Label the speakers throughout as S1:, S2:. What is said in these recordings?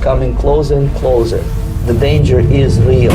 S1: coming closer and closer. The danger is real.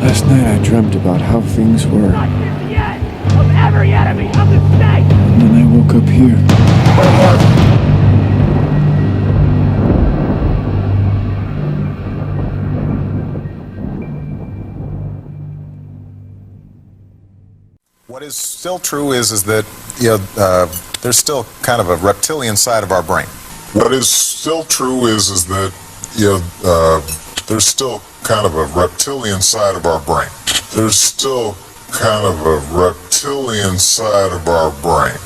S2: Last night I dreamt about how things were.
S3: Not here yet of every enemy of the state!
S2: And then I woke up here.
S4: What is still true is that there's still kind of a reptilian side of our brain.
S5: What is still true is that there's still kind of a reptilian side of our brain. There's still kind of a reptilian side of our brain.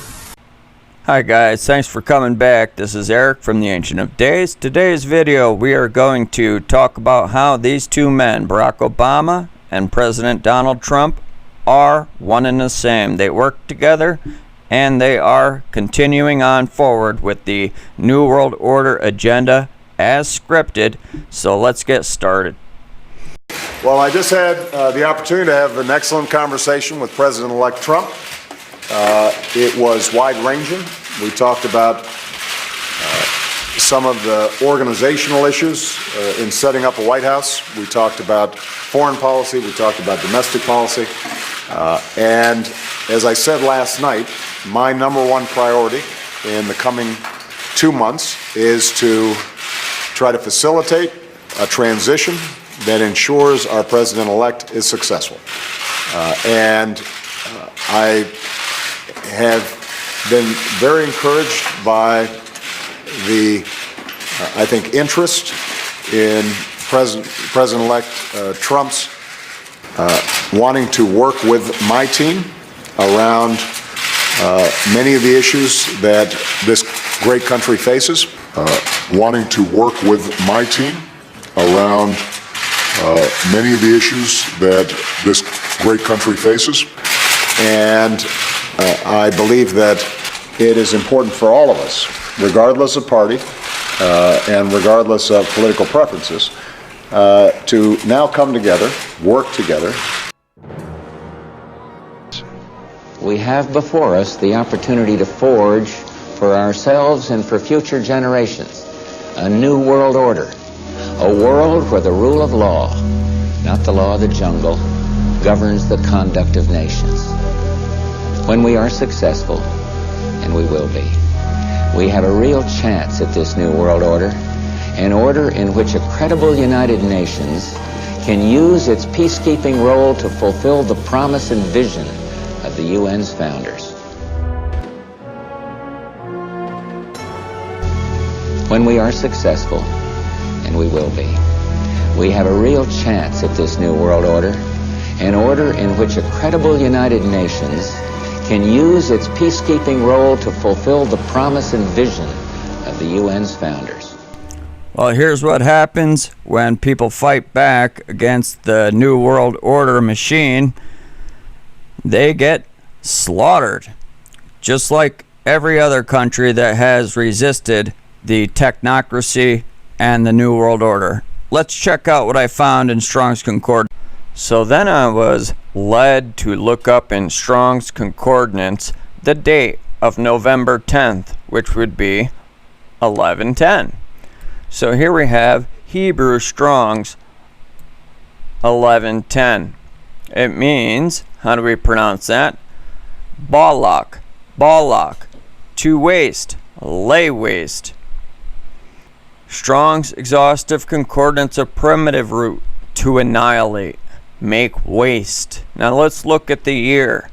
S6: Hi guys, thanks for coming back. This is Eric from the Ancient of Days. Today's video we are going to talk about how these two men, Barack Obama and President Donald Trump, are one and the same. They work together and they are continuing on forward with the New World Order agenda as scripted. So let's get started.
S4: Well, I just had the opportunity to have an excellent conversation with President-elect Trump. It was wide-ranging. We talked about some of the organizational issues in setting up a White House. We talked about foreign policy. We talked about domestic policy. And as I said last night, my number one priority in the coming 2 months is to try to facilitate a transition that ensures our president-elect is successful. I have been very encouraged by the, I think, interest in President-elect Trump's wanting to work with my team around many of the issues that this great country faces.
S5: Wanting to work with my team around many of the issues that this great country faces.
S4: And I believe that it is important for all of us, regardless of party and regardless of political preferences, to now come together, work together.
S7: We have before us the opportunity to forge for ourselves and for future generations a new world order, a world where the rule of law, not the law of the jungle, governs the conduct of nations. When we are successful, and we will be, we have a real chance at this new world order, an order in which a credible United Nations can use its peacekeeping role to fulfill the promise and vision of the UN's founders. when we are successful, and we will be, we have a real chance at this new world order, an order in which a credible United Nations can use its peacekeeping role to fulfill the promise and vision of the UN's founders.
S6: Well, here's what happens when people fight back against the New World Order machine. They get slaughtered, just like every other country that has resisted the technocracy and the New World Order. Let's check out what I found in Strong's Concordance. So then I was led to look up in Strong's Concordance the date of November 10th, which would be 1110. So here we have Hebrew Strong's 1110. It means, how do we pronounce that? Balak, balak, to waste, lay waste. Strong's Exhaustive Concordance, a primitive root, to annihilate, make waste. Now let's look at the year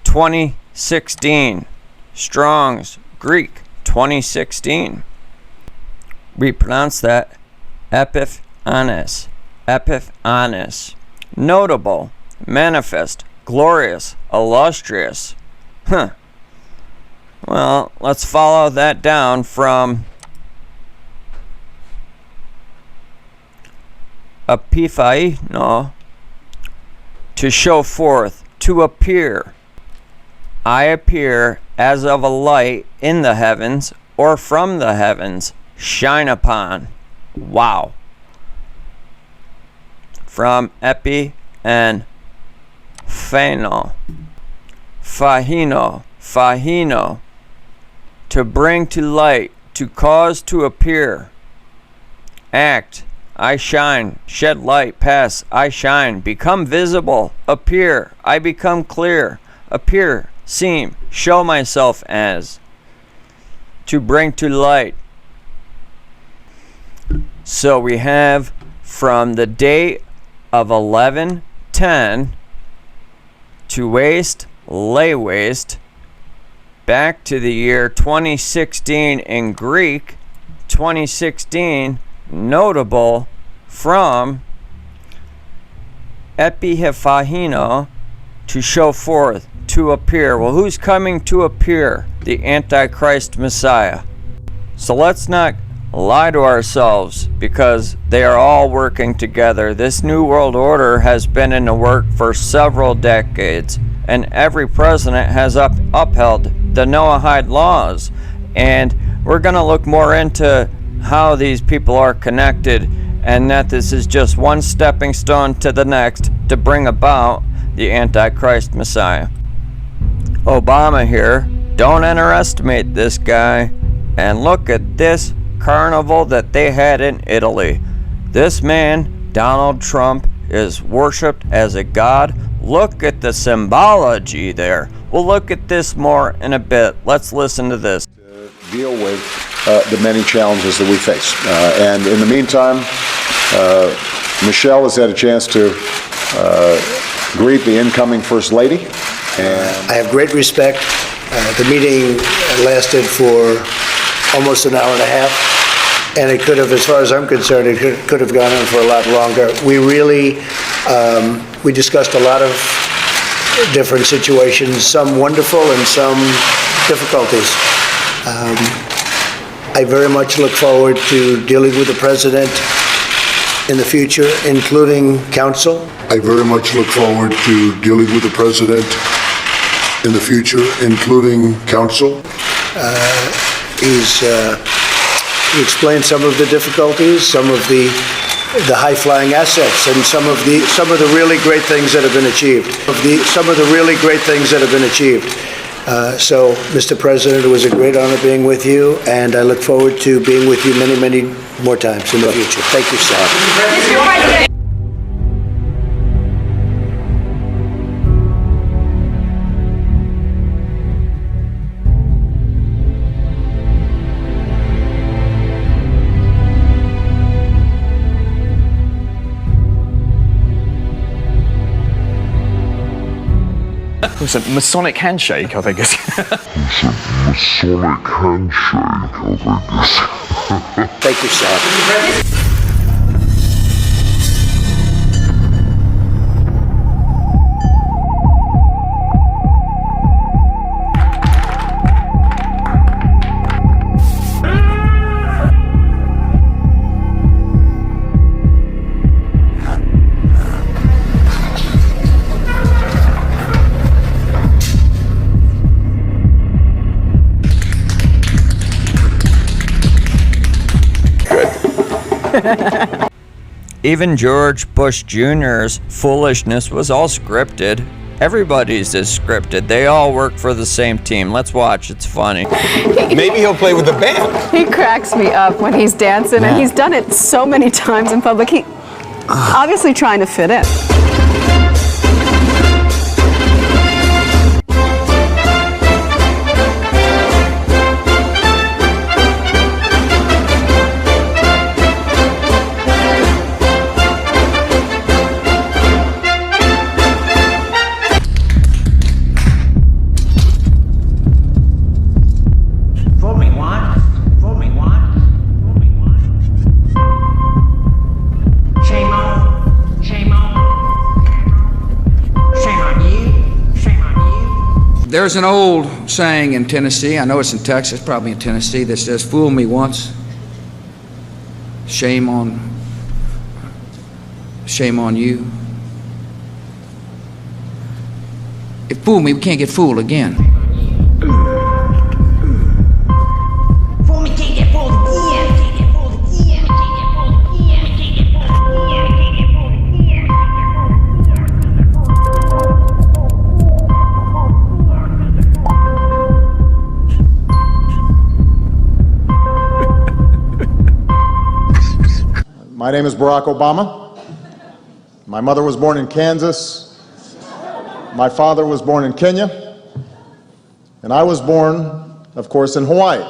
S6: 2016. Strong's Greek 2016. We pronounce that Epiphanes, Epiphanes. Notable, manifest, glorious, illustrious. Well, let's follow that down from Epiphaino, to show forth, to appear. I appear as of a light in the heavens, or from the heavens, shine upon. Wow. From epi and pheno, fahino, fahino, to bring to light, to cause to appear. Act, I shine, shed light, pass, I shine, become visible, appear, I become clear, appear, seem, show myself as. To bring to light. So we have from the date of 1110 to waste, lay waste, back to the year 2016 in Greek, 2016, notable from epiphahino, to show forth, to appear. Well, who's coming to appear? The Antichrist Messiah. So let's not lie to ourselves, because they are all working together. This New World Order has been in the work for several decades, and every president has upheld the Noahide laws. And we're going to look more into how these people are connected, and that this is just one stepping stone to the next to bring about the Antichrist Messiah. Obama here, don't underestimate this guy. And look at this carnival that they had in Italy. This man, Donald Trump, is worshipped as a god. Look at the symbology there. We'll look at this more in a bit. Let's listen to this.
S4: Deal with the many challenges that we face. And in the meantime, Michelle has had a chance to greet the incoming First Lady. And
S8: I have great respect. The meeting lasted for almost an hour and a half, and it could have, as far as I'm concerned, it could have gone on for a lot longer. We really, we discussed a lot of different situations, some wonderful and some difficulties. I very much look forward to dealing with the President in the future, including counsel.
S9: I very much look forward to dealing with the President in the future, including counsel. He explained some of the difficulties, some of the high-flying assets, and some of the really great things that have been achieved. So, Mr. President, it was a great honor being with you, and I look forward to being with you many, many more times in the future. Thank you, sir.
S10: It's a Masonic handshake, I think.
S9: Masonic handshake, I think.
S8: Thank you, sir.
S6: Even George Bush Jr.'s foolishness was all scripted. Everybody's is scripted. They all work for the same team. Let's watch. It's funny.
S11: Maybe he'll play with the band.
S12: He cracks me up when he's dancing, and he's done it so many times in public. He obviously trying to fit in.
S13: There's an old saying in Tennessee, I know it's in Texas, probably in Tennessee, that says, fool me once, shame on you. If fool me, we can't get fooled again.
S3: Fool me, can't get fooled again. Can't get fooled again. Can't get fooled again. Can't get fooled again. Can't get fooled again.
S4: My name is Barack Obama. My mother was born in Kansas. My father was born in Kenya. And I was born, of course, in Hawaii.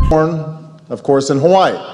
S4: Born, of course, in Hawaii.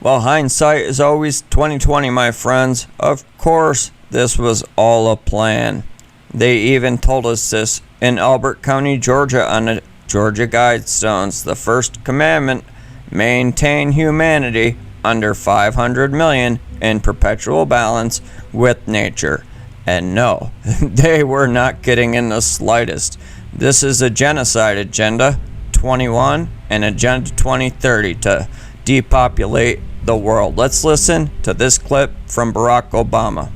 S6: Well, hindsight is always 20/20, my friends. Of course, this was all a plan. They even told us this in Elbert County, Georgia, on the Georgia Guidestones. The first commandment: maintain humanity under 500 million in perpetual balance with nature. And no, they were not kidding in the slightest. This is a genocide agenda 21 and agenda 2030 to depopulate the world. Let's listen to this clip from Barack Obama.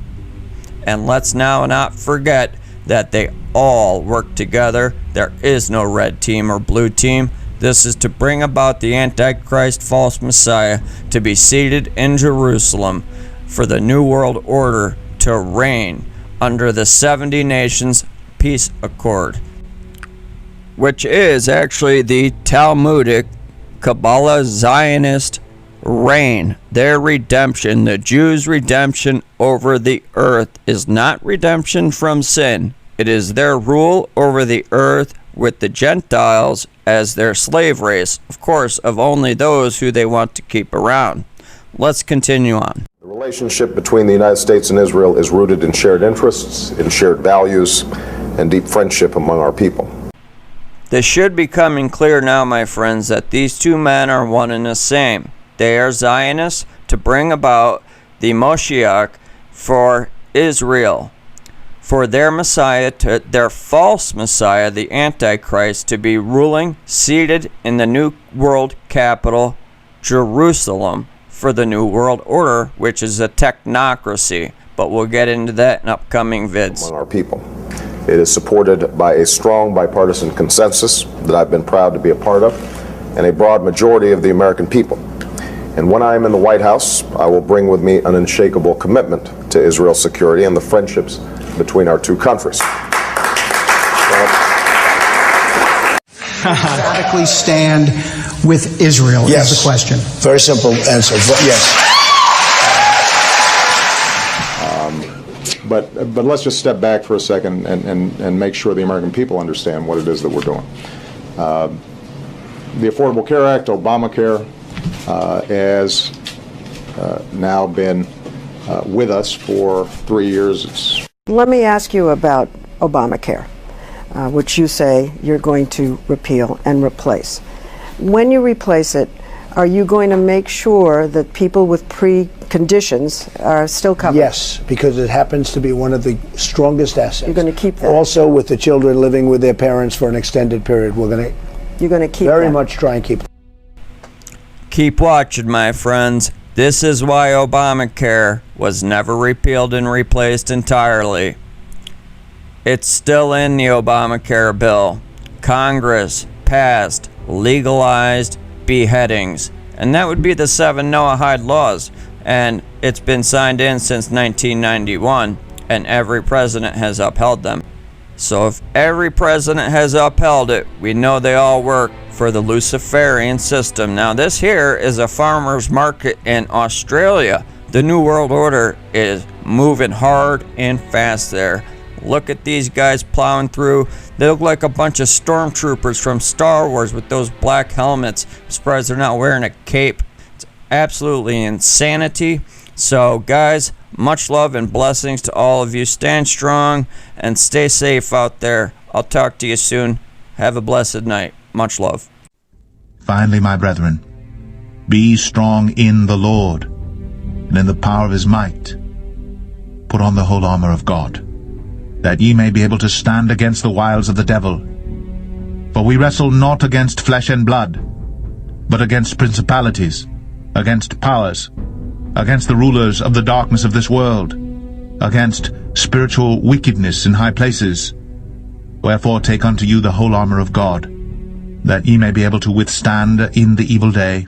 S6: And let's now not forget that they all work together. There is no red team or blue team. This is to bring about the Antichrist false Messiah to be seated in Jerusalem for the New World Order to reign under the 70 Nations Peace Accord, which is actually the Talmudic Kabbalah Zionist reign. Their redemption, the Jews' redemption over the earth, is not redemption from sin. It is their rule over the earth with the Gentiles as their slave race, of course, of only those who they want to keep around. Let's continue on.
S14: The relationship between the United States and Israel is rooted in shared interests, in shared values, and deep friendship among our people.
S6: This should be coming clear now, my friends, that these two men are one and the same. They are Zionists to bring about the Moshiach for Israel, for their Messiah, their false Messiah, the Antichrist, to be ruling, seated in the New World capital, Jerusalem, for the New World Order, which is a technocracy. But we'll get into that in upcoming vids.
S14: Among our people. It is supported by a strong bipartisan consensus that I've been proud to be a part of, and a broad majority of the American people. And when I am in the White House, I will bring with me an unshakable commitment to Israel's security and the friendships between our two countries.
S15: Radically stand with Israel is the question.
S8: Very simple answer. Yes.
S4: But let's just step back for a second and make sure the American people understand what it is that we're doing. The Affordable Care Act, Obamacare, has now been with us for 3 years.
S16: Let me ask you about Obamacare, which you say you're going to repeal and replace. When you replace it, are you going to make sure that people with preconditions are still covered?
S8: Yes, because it happens to be one of the strongest assets.
S16: You're going to keep that?
S8: Also, with the children living with their parents for an extended period, you're going to keep very much try and keep.
S6: Keep watching, my friends. This is why Obamacare was never repealed and replaced entirely. It's still in the Obamacare bill. Congress passed, legalized beheadings, and that would be the 7 Noahide laws, and it's been signed in since 1991, and every president has upheld them. So if every president has upheld it, we know they all work for the Luciferian system. Now this here is a farmer's market in Australia. The New World Order is moving hard and fast there. Look at these guys plowing through. They look like a bunch of stormtroopers from Star Wars with those black helmets. I'm surprised they're not wearing a cape. It's absolutely insanity. So guys, much love and blessings to all of you. Stand strong and stay safe out there. I'll talk to you soon. Have a blessed night. Much love.
S17: Finally, my brethren, be strong in the Lord and in the power of his might. Put on the whole armor of God, that ye may be able to stand against the wiles of the devil. For we wrestle not against flesh and blood, but against principalities, against powers, against the rulers of the darkness of this world, against spiritual wickedness in high places. Wherefore take unto you the whole armor of God, that ye may be able to withstand in the evil day,